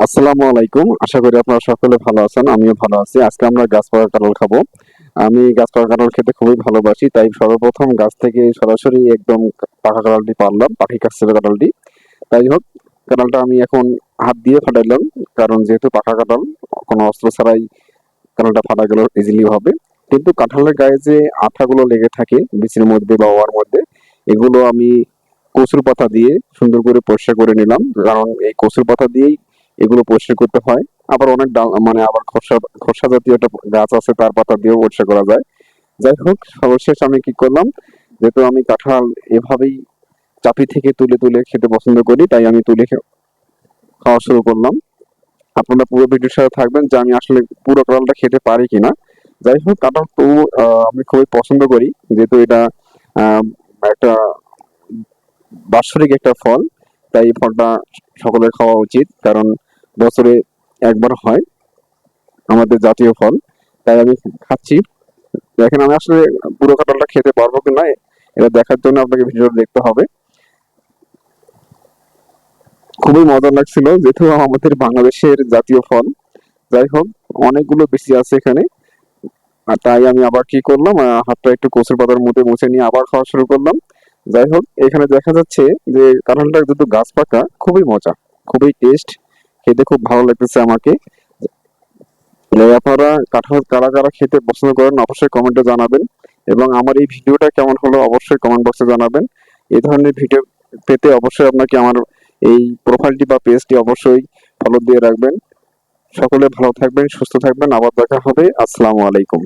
আসসালামু আলাইকুম। আশা করি আপনারা সকলে ভালো আছেন। আমিও ভালো আছি। আজকে আমরা গাছ পাকা কাঁঠাল খাবো। আমি গাছ পাকা কাঁঠাল খেতে খুবই ভালোবাসি। তাই সর্বপ্রথম গাছ থেকে সরাসরি একদম পাকা কাঁঠালটি পাড়লাম। পাখি কাছ থেকে কাঁঠালটি। তাই হোক, কাঁঠালটা আমি এখন হাত দিয়ে ফাটাইলাম। কারণ যেহেতু পাকা কাঁঠাল, কোনো অস্ত্র ছাড়াই কাঁঠালটা ফাটা গেল ইজিলি হবে। কিন্তু কাঁঠালের গায়ে যে আঠাগুলো লেগে থাকে বিচির মধ্যে বা ওয়ার মধ্যে, এগুলো আমি কচুর পাতা দিয়ে সুন্দর করে পরিষ্কার করে নিলাম। কারণ এই কচুর পাতা দিয়েই এগুলো পরিষ্কার করতে হয়। আবার অনেক ডাল মানে আবার খোসা খোসা জাতীয় একটা গাছ আছে, তার পাতা দিয়েও পরিষ্কার করা যায়। যাই হোক, সর্বশেষ আমি কি করলাম, যেহেতু আমি কাঁঠাল এভাবেই চাপি থেকে তুলে তুলে খেতে পছন্দ করি, তাই আমি তুলে খাওয়া শুরু করলাম। আপনারা পুরো ভিডিওর সাথে থাকবেন যে আমি আসলে পুরো কাঁঠালটা খেতে পারি কিনা। যাই হোক, কাঁঠাল তো আমি খুবই পছন্দ করি, যেহেতু এটা আহ, একটা বাৎসরিক একটা ফল। তাই এই ফলটা সকলের খাওয়া উচিত, কারণ বছরে একবার হয়, আমাদের জাতীয় ফল। তাই আমি খাচ্ছি। দেখেন, আমি আসলে পুরো কাঁঠালটা খেতে পারবো কিনা এটা দেখার জন্য আপনাকে ভিডিওটা দেখতে হবে। খুবই মজা লাগছিল, যেহেতু আমাদের বাংলাদেশের জাতীয় ফল। যাই হোক, অনেকগুলো বেশি আছে এখানে। আর তাই আমি আবার কি করলাম, হাতটা একটু কচুর পাতার মধ্যে মুছে নিয়ে আবার খাওয়া শুরু করলাম। যাই হোক, এখানে দেখা যাচ্ছে যে কাঁঠালটা যেহেতু গাছ পাকা, খুবই মজা, খুবই টেস্ট, খেতে খুব ভালো লাগতেছে আমাকে। আপনারা কাঁঠাল কারা কারা খেতে পছন্দ করেন অবশ্যই কমেন্টে জানাবেন, এবং আমার এই ভিডিওটা কেমন হলো অবশ্যই কমেন্ট বক্সে জানাবেন। এই ধরনের ভিডিও পেতে অবশ্যই আপনাকে আমার এই প্রোফাইলটি বা পেজটি অবশ্যই ফলো দিয়ে রাখবেন। সকলে ভালো থাকবেন, সুস্থ থাকবেন। আবার দেখা হবে। আসসালামু আলাইকুম।